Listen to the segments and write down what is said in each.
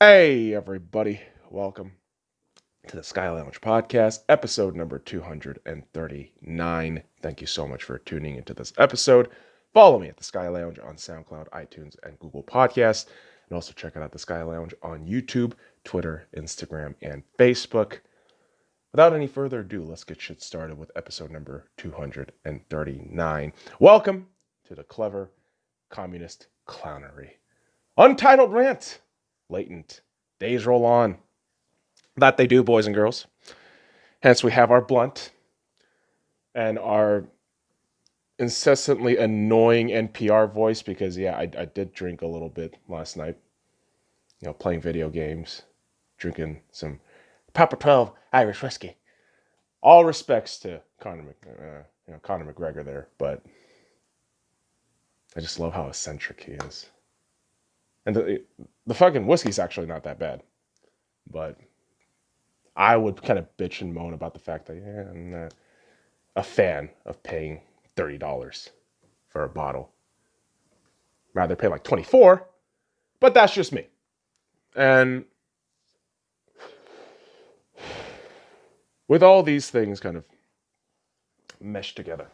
Hey, everybody. Welcome to the SkyLounge podcast, episode number 239. Thank you so much for tuning into this episode. Follow me at the SkyLounge on SoundCloud, iTunes, and Google Podcasts. And also check out the SkyLounge on YouTube, Twitter, Instagram, and Facebook. Without any further ado, let's get shit started with episode number 239. Welcome to the clever communist clownery. Untitled rant. Latent. Days roll on. That they do, boys and girls. Hence, we have our blunt and our incessantly annoying NPR voice because, I did drink a little bit last night. Playing video games, drinking some Papa 12 Irish whiskey. All respects to Conor McGregor there, but I just love how eccentric he is. And the fucking whiskey's actually not that bad. But I would kind of bitch and moan about the fact that, I'm not a fan of paying $30 for a bottle. Rather pay like $24, but that's just me. And with all these things kind of meshed together,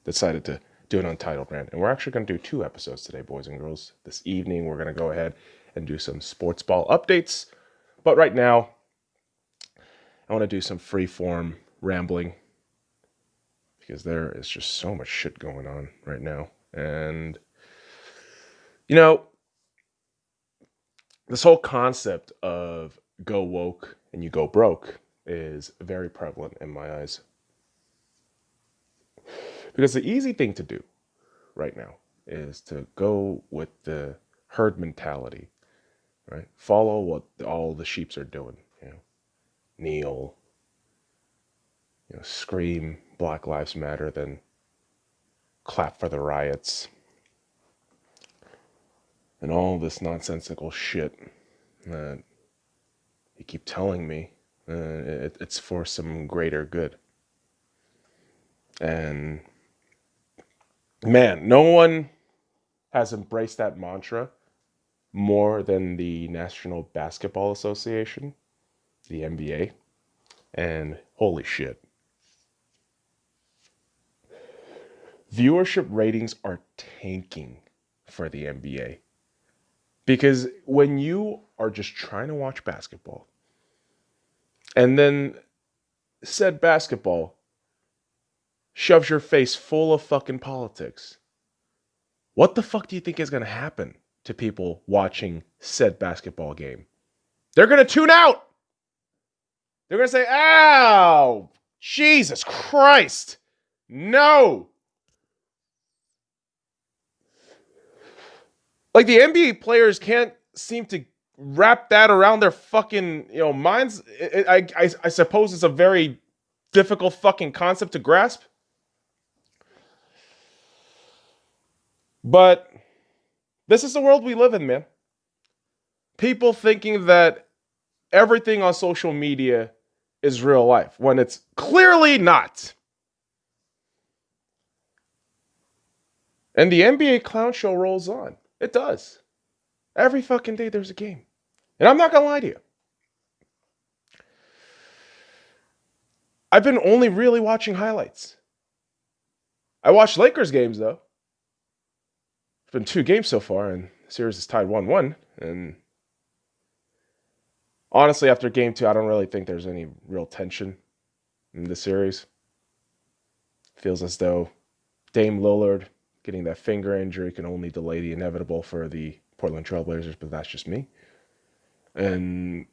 decided to do an untitled rant. And we're actually going to do 2 episodes today, boys and girls. This evening, we're going to go ahead and do some sports ball updates. But right now, I want to do some free-form rambling because there is just so much shit going on right now. And, this whole concept of go woke and you go broke is very prevalent in my eyes. Because the easy thing to do right now is to go with the herd mentality, right? Follow what all the sheeps are doing, kneel, scream Black Lives Matter, then clap for the riots, and all this nonsensical shit that you keep telling me it's for some greater good. And man, no one has embraced that mantra more than the National Basketball Association, the NBA, and holy shit. Viewership ratings are tanking for the NBA. Because when you are just trying to watch basketball, and then said basketball shoves your face full of fucking politics, what the fuck do you think is going to happen to people watching said basketball game? They're going to tune out. They're going to say, ow, Jesus Christ, no. Like the NBA players can't seem to wrap that around their fucking, minds. I suppose it's a very difficult fucking concept to grasp. But this is the world we live in, man. People thinking that everything on social media is real life when it's clearly not. And the NBA clown show rolls on. It does. Every fucking day there's a game. And I'm not going to lie to you. I've been only really watching highlights. I watched Lakers games, though. It's been 2 games so far, and the series is tied 1-1. And honestly, after game 2, I don't really think there's any real tension in the series. Feels as though Dame Lillard getting that finger injury can only delay the inevitable for the Portland Trailblazers, but that's just me. And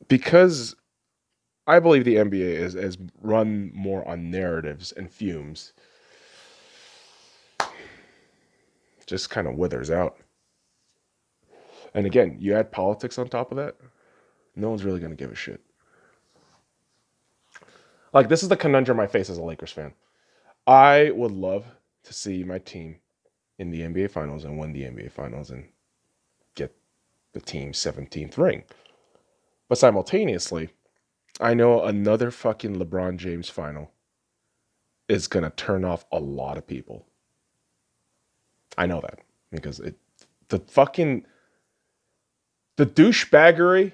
because I believe the NBA is run more on narratives and fumes, just kind of withers out. And again, you add politics on top of that, no one's really going to give a shit. Like, this is the conundrum I face as a Lakers fan. I would love to see my team in the NBA Finals and win the NBA Finals and get the team's 17th ring. But simultaneously, I know another fucking LeBron James final is going to turn off a lot of people. I know that because the fucking the douchebaggery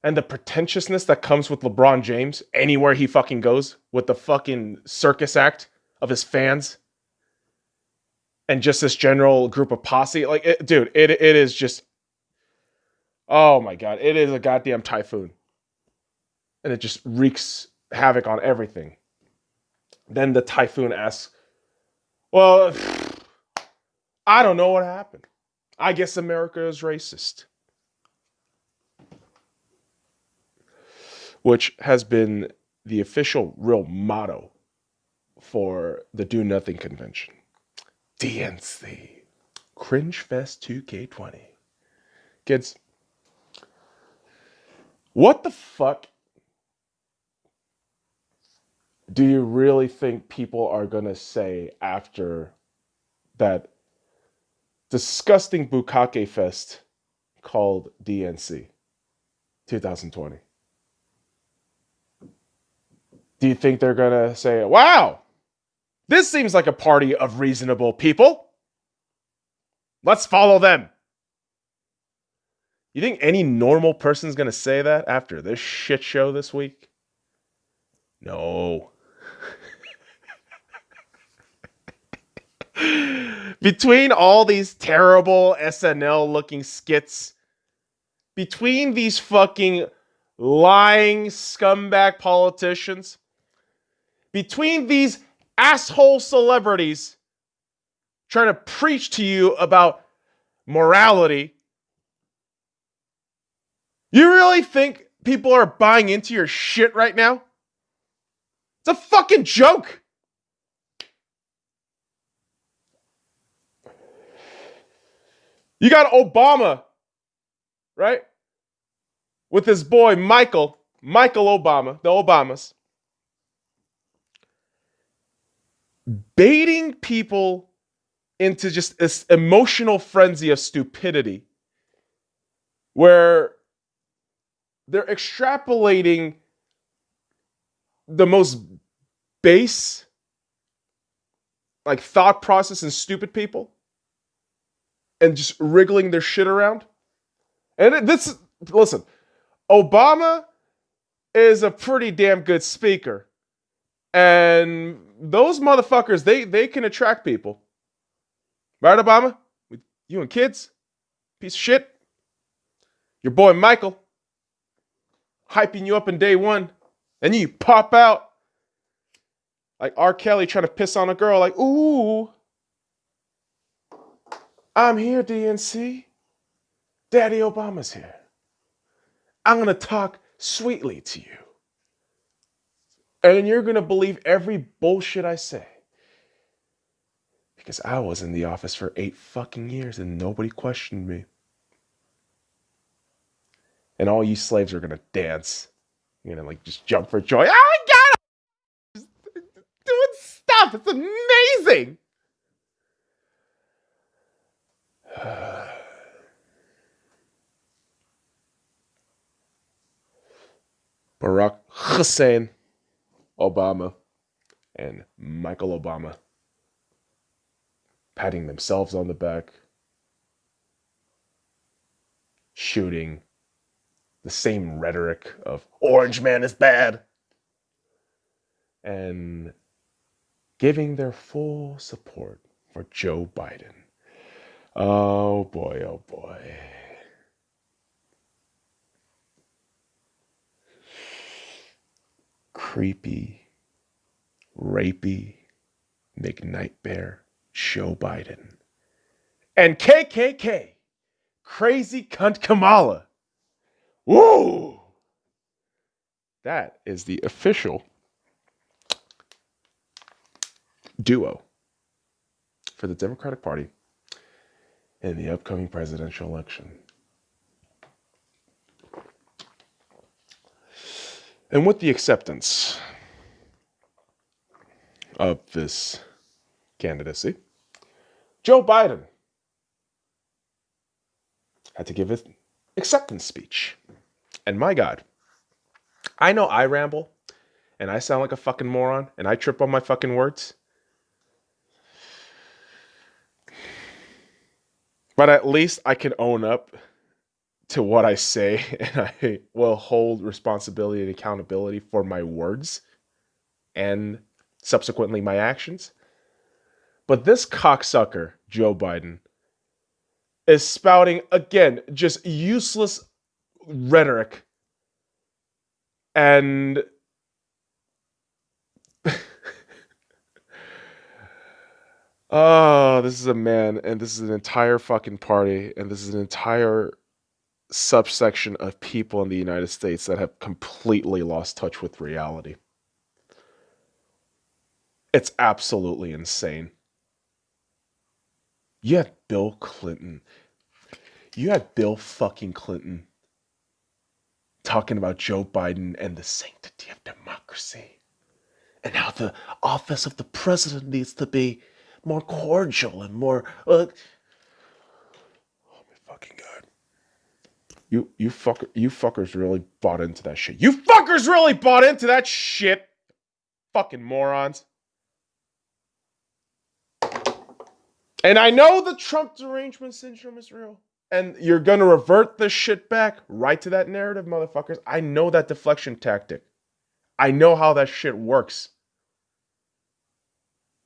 and the pretentiousness that comes with LeBron James anywhere he fucking goes with the fucking circus act of his fans and just this general group of posse. Like, it is just, oh my God, it is a goddamn typhoon. And it just wreaks havoc on everything. Then the typhoon asks, well, I don't know what happened. I guess America is racist. Which has been the official real motto for the Do Nothing Convention. DNC. Cringe Fest 2K20. Kids, what the fuck do you really think people are going to say after that disgusting Bukkake Fest called DNC 2020? Do you think they're going to say, wow, this seems like a party of reasonable people. Let's follow them. You think any normal person's going to say that after this shit show this week? No. Between all these terrible SNL-looking skits, between these fucking lying scumbag politicians, between these asshole celebrities trying to preach to you about morality, you really think people are buying into your shit right now? It's a fucking joke. You got Obama, right? With his boy Michael Obama, the Obamas, baiting people into just this emotional frenzy of stupidity where they're extrapolating the most base like thought process in stupid people and just wriggling their shit around. And listen, Obama is a pretty damn good speaker. And those motherfuckers, they can attract people. Right, Obama? With you and kids? Piece of shit. Your boy Michael hyping you up in day one. And you pop out like R. Kelly trying to piss on a girl like, ooh, I'm here, DNC. Daddy Obama's here. I'm going to talk sweetly to you. And you're going to believe every bullshit I say. Because I was in the office for 8 fucking years and nobody questioned me. And all you slaves are going to dance. You're going to like just jump for joy. Oh my God! Just doing stuff. It's amazing. Barack Hussein Obama and Michael Obama patting themselves on the back, shooting the same rhetoric of Orange Man is bad, and giving their full support for Joe Biden. Oh boy, oh boy. Creepy, rapey, McNightbear, Joe Biden. And KKK, crazy cunt Kamala. Woo! That is the official duo for the Democratic Party in the upcoming presidential election. And with the acceptance of this candidacy, Joe Biden had to give his acceptance speech. And my God, I know I ramble and I sound like a fucking moron and I trip on my fucking words. But at least I can own up to what I say, and I will hold responsibility and accountability for my words and subsequently my actions. But this cocksucker, Joe Biden, is spouting, again, just useless rhetoric. And oh, this is a man, and this is an entire fucking party, and this is an entire subsection of people in the United States that have completely lost touch with reality. It's absolutely insane. You had Bill Clinton. You had Bill fucking Clinton talking about Joe Biden and the sanctity of democracy and how the office of the president needs to be more cordial and more. Oh my fucking god! You fuckers really bought into that shit. You fuckers really bought into that shit. Fucking morons. And I know the Trump derangement syndrome is real. And you're going to revert this shit back right to that narrative, motherfuckers. I know that deflection tactic. I know how that shit works.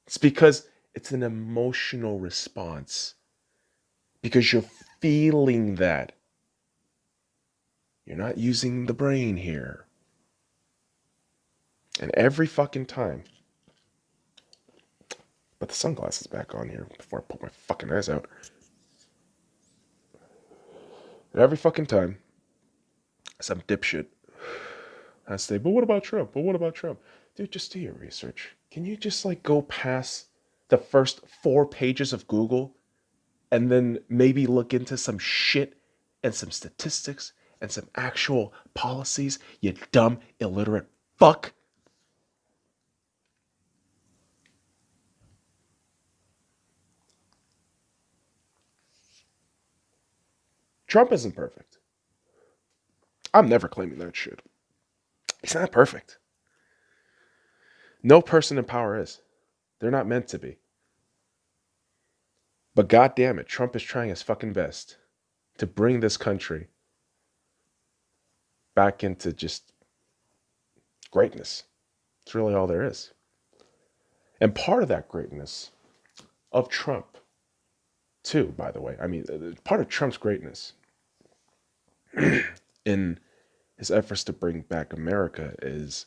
It's because it's an emotional response. Because you're feeling that. You're not using the brain here. And every fucking time. Put the sunglasses back on here before I put my fucking eyes out. And every fucking time, some dipshit has to say, but what about Trump? But what about Trump? Dude, just do your research. Can you just like go past the first 4 pages of Google and then maybe look into some shit and some statistics and some actual policies, you dumb, illiterate fuck? Trump isn't perfect. I'm never claiming that shit. He's not perfect. No person in power is. They're not meant to be. But god damn it, Trump is trying his fucking best to bring this country back into just greatness. It's really all there is. And part of that greatness of Trump, too, by the way, I mean, part of Trump's greatness in his efforts to bring back America is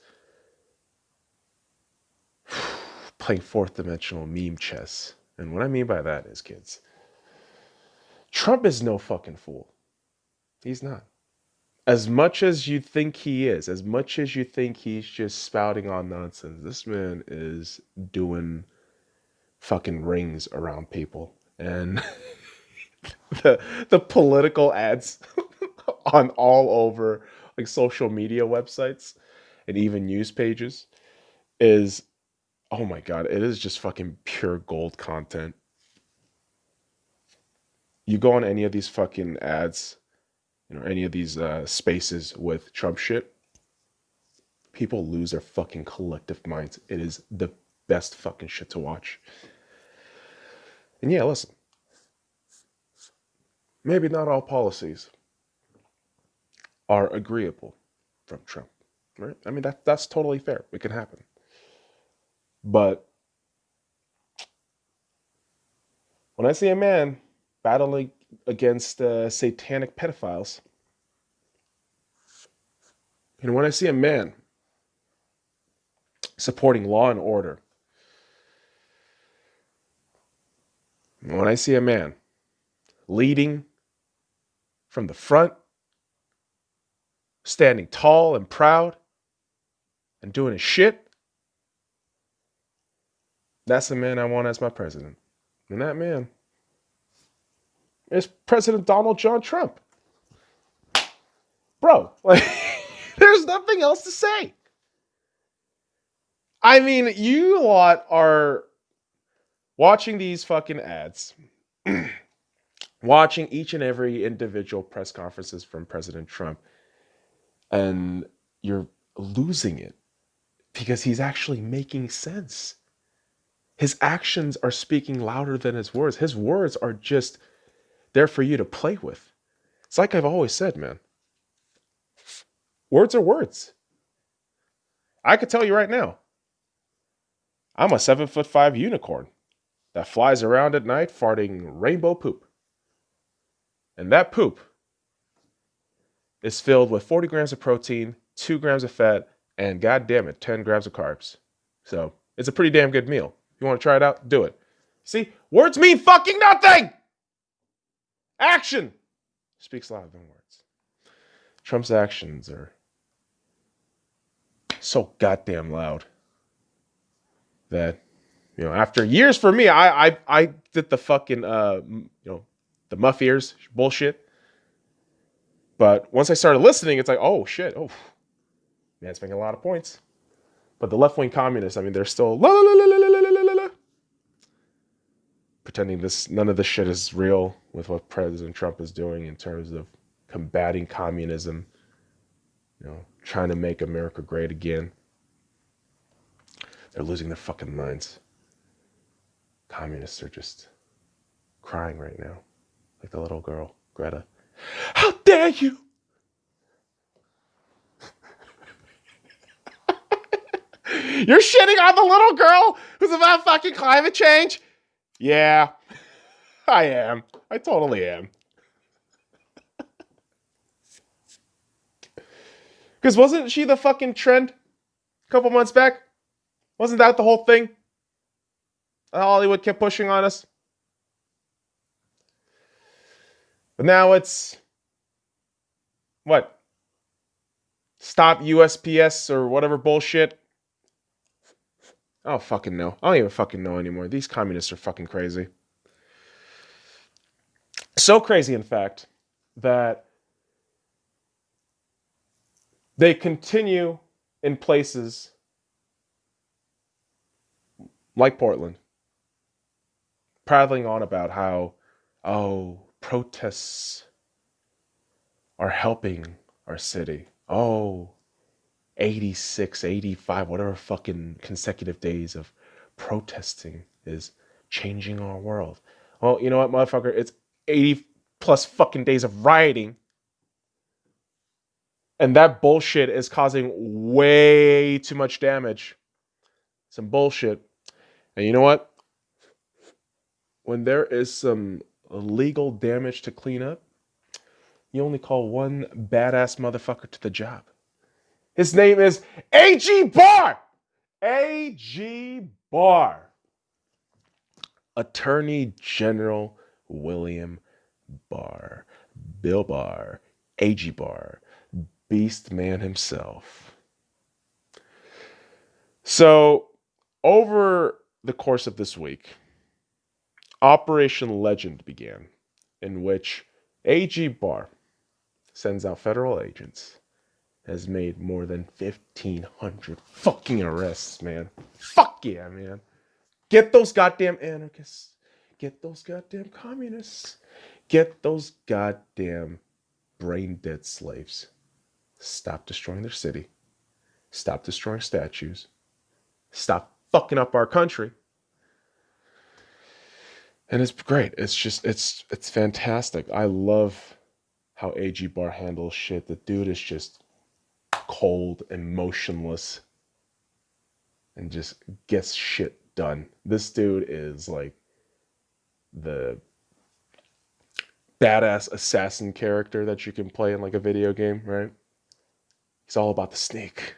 playing fourth dimensional meme chess. And what I mean by that is, kids, Trump is no fucking fool. He's not. As much as you think he is, as much as you think he's just spouting on nonsense, this man is doing fucking rings around people. And the political ads on all over like social media websites and even news pages is, oh my god, it is just fucking pure gold content. You go on any of these fucking ads, you know, any of these spaces with Trump shit, people lose their fucking collective minds. It is the best fucking shit to watch. And yeah, listen, maybe not all policies are agreeable from Trump, right? I mean, that's totally fair. It can happen. But when I see a man battling against satanic pedophiles, and when I see a man supporting law and order, when I see a man leading from the front, standing tall and proud and doing his shit, that's the man I want as my president. And that man is President Donald John Trump. Bro, like, there's nothing else to say. I mean, you lot are watching these fucking ads, watching each and every individual press conferences from President Trump, and you're losing it because he's actually making sense. His actions are speaking louder than his words. His words are just there for you to play with. It's like I've always said, man. Words are words. I could tell you right now, I'm a 7'5" unicorn that flies around at night farting rainbow poop. And that poop is filled with 40 grams of protein, 2 grams of fat, and goddamn it, 10 grams of carbs. So it's a pretty damn good meal. If you want to try it out, do it. See, words mean fucking nothing! Action speaks louder than words. Trump's actions are so goddamn loud that, you know, after years for me, I did the fucking, the muff ears bullshit. But once I started listening, it's like, oh shit, oh, man's making a lot of points. But the Leftwing Communists, I mean, they're still pretending none of this shit is real with what President Trump is doing in terms of combating communism, you know, trying to make America great again. They're losing their fucking minds. Communists are just crying right now, like the little girl, Greta. How dare you! You're shitting on the little girl who's about fucking climate change? Yeah, I am. I totally am. Because wasn't she the fucking trend a couple months back? Wasn't that the whole thing that Hollywood kept pushing on us? But now it's, what? Stop USPS or whatever bullshit. I don't fucking know. I don't even fucking know anymore. These communists are fucking crazy. So crazy, in fact, that they continue in places like Portland, prattling on about how, oh, protests are helping our city. Oh, 86, 85, whatever fucking consecutive days of protesting is changing our world. Well, you know what, motherfucker? It's 80 plus fucking days of rioting. And that bullshit is causing way too much damage. Some bullshit. And you know what? When there is some legal damage to clean up, you only call one badass motherfucker to the job. His name is A.G. Barr! A.G. Barr. Attorney General William Barr. Bill Barr. A.G. Barr. Beast Man himself. So, over the course of this week, Operation Legend began, in which A.G. Barr sends out federal agents, has made more than 1,500 fucking arrests, man. Fuck yeah, man. Get those goddamn anarchists. Get those goddamn communists. Get those goddamn brain-dead slaves. Stop destroying their city. Stop destroying statues. Stop fucking up our country. And it's great. It's just, it's fantastic. I love how A.G. Barr handles shit. The dude is just cold and motionless and just gets shit done. This dude is like the badass assassin character that you can play in like a video game, right? He's all about the sneak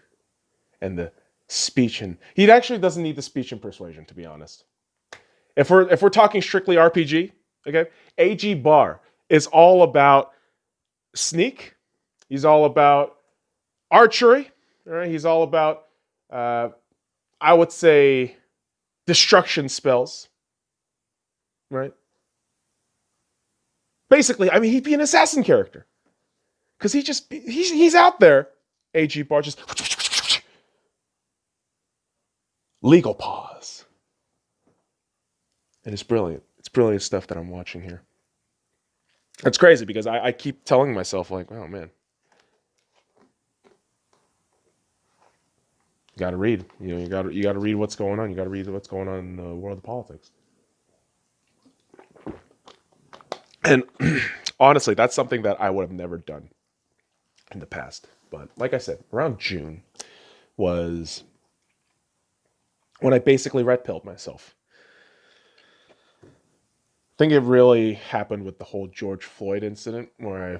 and the speech, and he actually doesn't need the speech and persuasion, to be honest. If we're talking strictly RPG, okay, A.G. Barr is all about sneak. He's all about archery. All right, he's all about, I would say, destruction spells. Right. Basically, I mean, he'd be an assassin character because he's out there. A.G. Barr just legal pause. And it's brilliant. It's brilliant stuff that I'm watching here. It's crazy because I keep telling myself, like, oh man, you got to read. You know, you got to read what's going on. You got to read what's going on in the world of politics. And Honestly, that's something that I would have never done in the past. But like I said, around June was when I basically red pilled myself. I think it really happened with the whole George Floyd incident where I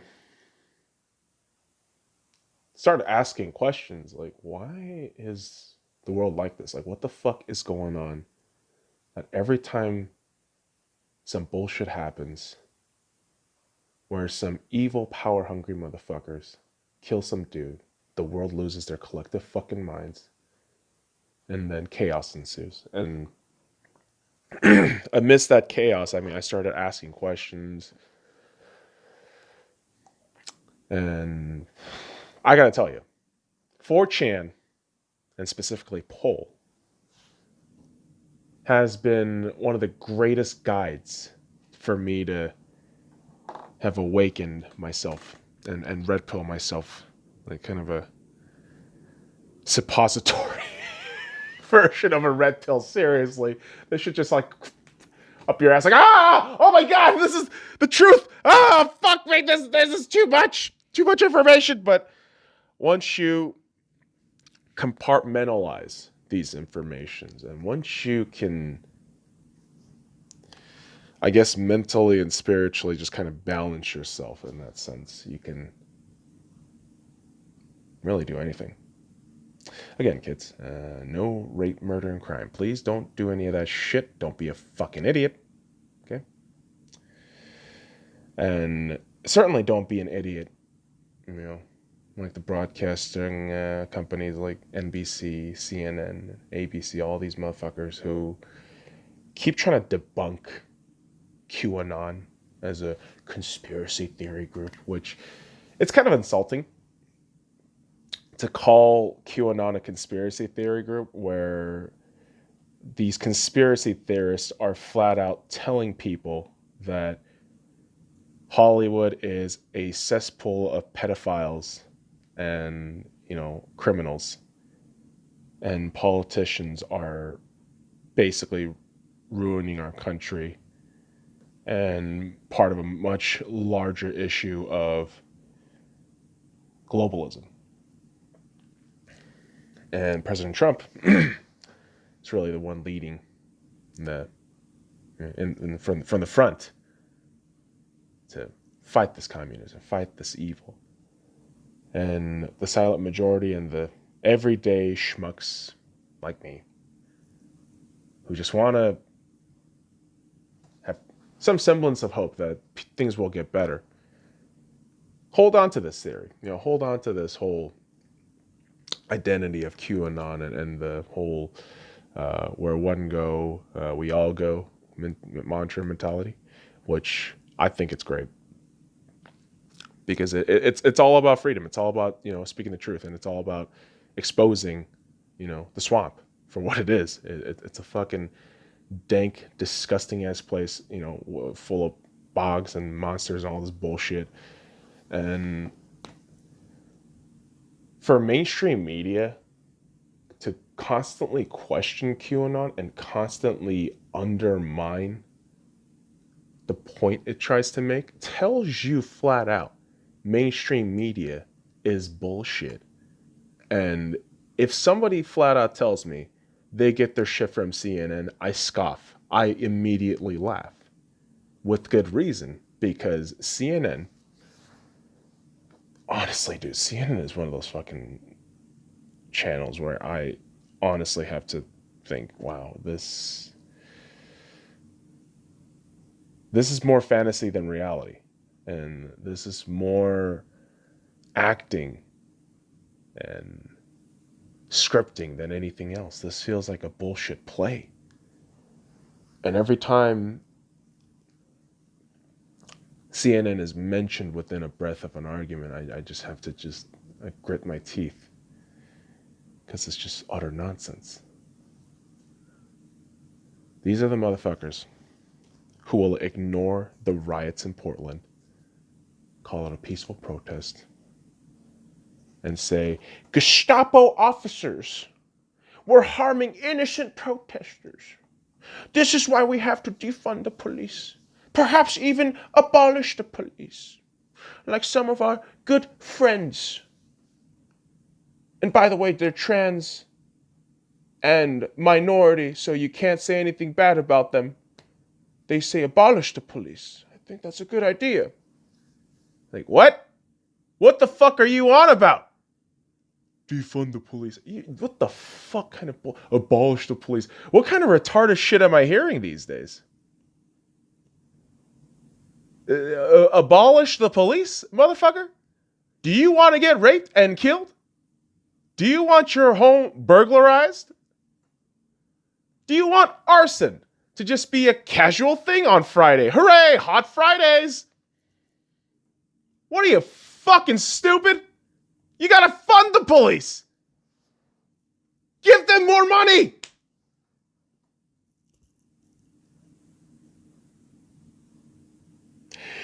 started asking questions like, why is the world like this? Like, what the fuck is going on? That every time some bullshit happens, where some evil, power hungry motherfuckers kill some dude, the world loses their collective fucking minds, and then chaos ensues. And amidst that chaos, I mean, I started asking questions, and I gotta tell you, 4chan, and specifically Poll, has been one of the greatest guides for me to have awakened myself and red pill myself, like kind of a suppository version of a red pill. Seriously, they should just like up your ass, like, oh my god, this is the truth. Oh fuck me, this is too much information. But once you compartmentalize these informations, and once you can, I guess, mentally and spiritually just kind of balance yourself in that sense, you can really do anything. Again, kids, no rape, murder, and crime. Please don't do any of that shit. Don't be a fucking idiot. Okay? And certainly don't be an idiot, like the broadcasting companies like NBC, CNN, ABC, all these motherfuckers who keep trying to debunk QAnon as a conspiracy theory group, which it's kind of insulting to call QAnon a conspiracy theory group where these conspiracy theorists are flat out telling people that Hollywood is a cesspool of pedophiles and, criminals, and politicians are basically ruining our country, and part of a much larger issue of globalism. And President Trump is really the one leading from the front to fight this communism, fight this evil. And the silent majority and the everyday schmucks like me, who just want to have some semblance of hope that things will get better, hold on to this theory. Hold on to this whole identity of QAnon and the whole where one go, we all go mantra mentality, which I think it's great. Because it's all about freedom. It's all about, speaking the truth, and it's all about exposing, the swamp for what it is. It's a fucking dank, disgusting ass place, full of bogs and monsters and all this bullshit. And for mainstream media to constantly question QAnon and constantly undermine the point it tries to make tells you flat out mainstream media is bullshit. And if somebody flat out tells me they get their shit from CNN, I scoff. I immediately laugh. With good reason, because CNN, honestly, dude, CNN is one of those fucking channels where I honestly have to think, wow, this is more fantasy than reality. And this is more acting and scripting than anything else. This feels like a bullshit play. And every time CNN is mentioned within a breath of an argument, I just have to I grit my teeth, because it's just utter nonsense. These are the motherfuckers who will ignore the riots in Portland, call it a peaceful protest, and say, Gestapo officers were harming innocent protesters. This is why we have to defund the police. Perhaps even abolish the police, like some of our good friends. And by the way, they're trans and minority, so you can't say anything bad about them. They say abolish the police. I think that's a good idea. Like, what? What the fuck are you on about? Defund the police. What the fuck kind of abolish the police? What kind of retarded shit am I hearing these days? Abolish the police, motherfucker? Do you want to get raped and killed? Do you want your home burglarized? Do you want arson to just be a casual thing on Friday? Hooray, hot Fridays! What are you, fucking stupid? You gotta fund the police! Give them more money!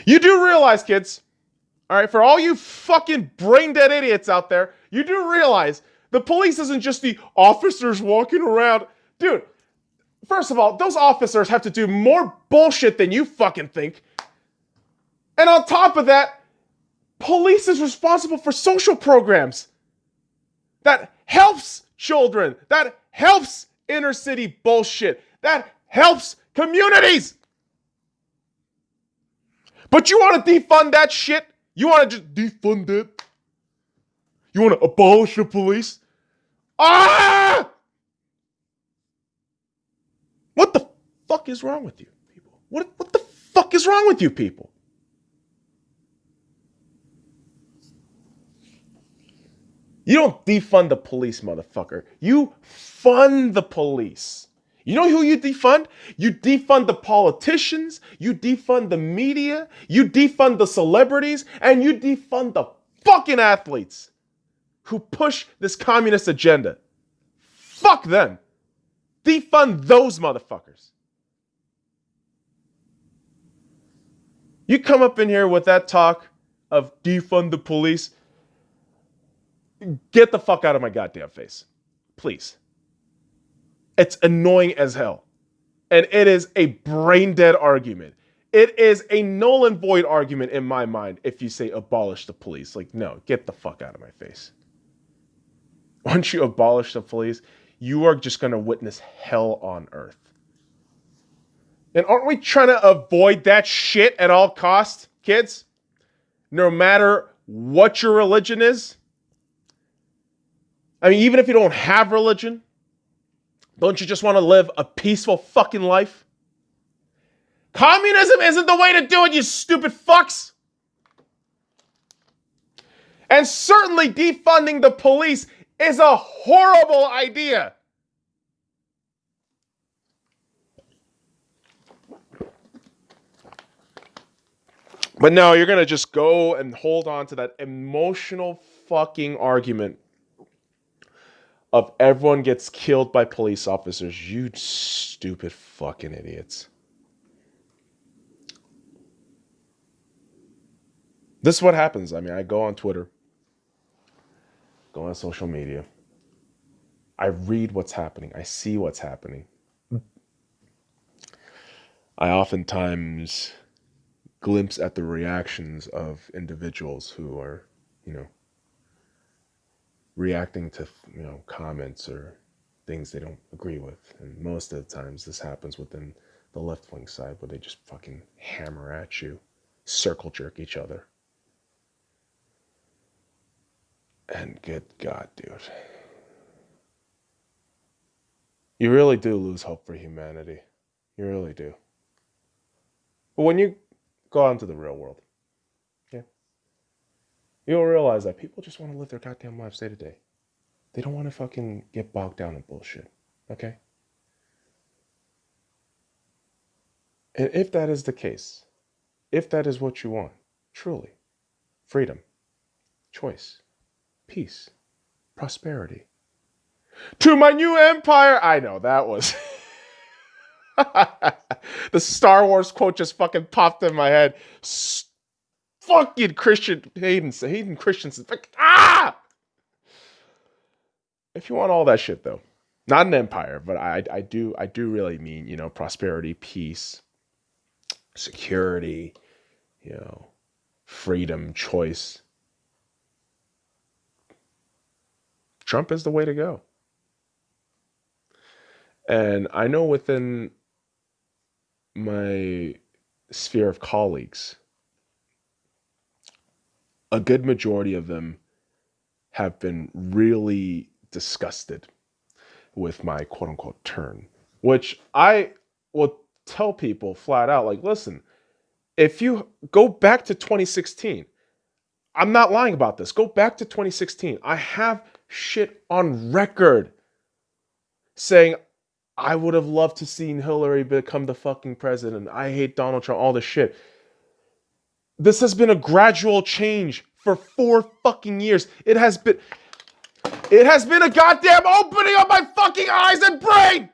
You do realize, kids, all right, for all you fucking brain-dead idiots out there, you do realize the police isn't just the officers walking around. Dude, first of all, those officers have to do more bullshit than you fucking think. And on top of that, police is responsible for social programs that helps children, that helps inner city bullshit, that helps communities. But you want to defund that shit? You want to just defund it? You want to abolish the police? Ah! What the fuck is wrong with you people? What the fuck is wrong with you people? You don't defund the police, motherfucker. You fund the police. You know who you defund? You defund the politicians, you defund the media, you defund the celebrities, and you defund the fucking athletes who push this communist agenda. Fuck them. Defund those motherfuckers. You come up in here with that talk of defund the police. Get the fuck out of my goddamn face. Please. It's annoying as hell. And it is a brain dead argument. It is a null and void argument in my mind if you say abolish the police. Like, no, get the fuck out of my face. Once you abolish the police, you are just going to witness hell on earth. And aren't we trying to avoid that shit at all costs, kids? No matter what your religion is? I mean, even if you don't have religion, don't you just want to live a peaceful fucking life? Communism isn't the way to do it, you stupid fucks. And certainly defunding the police is a horrible idea. But no, you're going to just go and hold on to that emotional fucking argument of everyone gets killed by police officers. You stupid fucking idiots. This is what happens. I mean, I go on Twitter, go on social media. I read what's happening. I see what's happening. I oftentimes glimpse at the reactions of individuals who are, reacting to, comments or things they don't agree with. And most of the times this happens within the left-wing side where they just fucking hammer at you, circle jerk each other. And good God, dude. You really do lose hope for humanity. You really do. But when you go out into the real world, you'll realize that people just want to live their goddamn lives day to day. They don't want to fucking get bogged down in bullshit. Okay? And if that is the case, if that is what you want, truly, freedom, choice, peace, prosperity. To my new empire! I know, that was... the Star Wars quote just fucking popped in my head. Fucking Hayden Christensen. Ah! If you want all that shit, though, not an empire, but I do really mean, prosperity, peace, security, freedom, choice. Trump is the way to go. And I know within my sphere of colleagues, a good majority of them have been really disgusted with my quote unquote turn, which I will tell people flat out, like, listen, if you go back to 2016, I'm not lying about this. Go back to 2016. I have shit on record saying I would have loved to seen Hillary become the fucking president. I hate Donald Trump, all this shit. This has been a gradual change for 4 fucking years. It has been a goddamn opening of my fucking eyes and brain.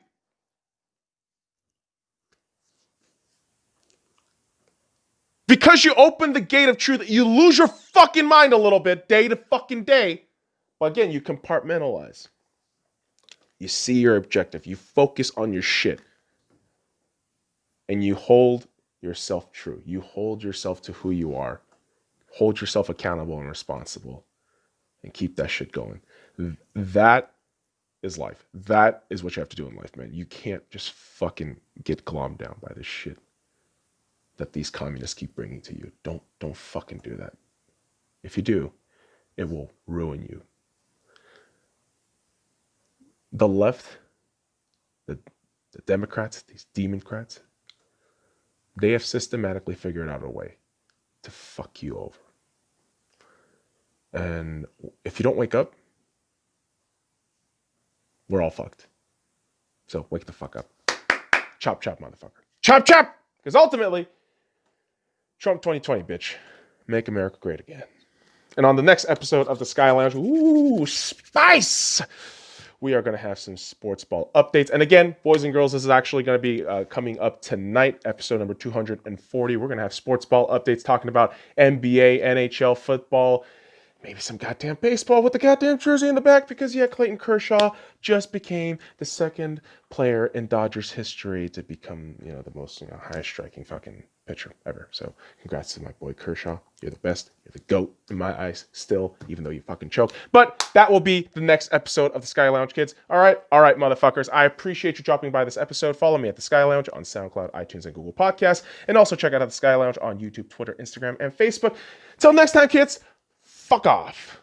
Because you open the gate of truth, you lose your fucking mind a little bit day to fucking day. But again, you compartmentalize. You see your objective. You focus on your shit. And you hold yourself true. You hold yourself to who you are. Hold yourself accountable and responsible. And keep that shit going. That is life. That is what you have to do in life, man. You can't just fucking get glommed down by this shit that these communists keep bringing to you. Don't fucking do that. If you do, it will ruin you. The left, the Democrats, these Democrats, they have systematically figured out a way to fuck you over. And if you don't wake up, we're all fucked. So wake the fuck up. Chop, chop, motherfucker. Chop, chop! Because ultimately, Trump 2020, bitch. Make America great again. And on the next episode of the Sky Lounge, ooh, spice! We are going to have some sports ball updates. And again, boys and girls, this is actually going to be coming up tonight, episode number 240. We're going to have sports ball updates talking about NBA, NHL, football, maybe some goddamn baseball with the goddamn jersey in the back because, yeah, Clayton Kershaw just became the second player in Dodgers history to become, the most, highest striking fucking pitcher ever. So congrats to my boy Kershaw. You're the best. You're the GOAT in my eyes still, even though you fucking choked. But that will be the next episode of the Sky Lounge, kids. All right, motherfuckers. I appreciate you dropping by this episode. Follow me at the Sky Lounge on SoundCloud, iTunes, and Google Podcasts. And also check out the Sky Lounge on YouTube, Twitter, Instagram, and Facebook. Till next time, kids. Fuck off.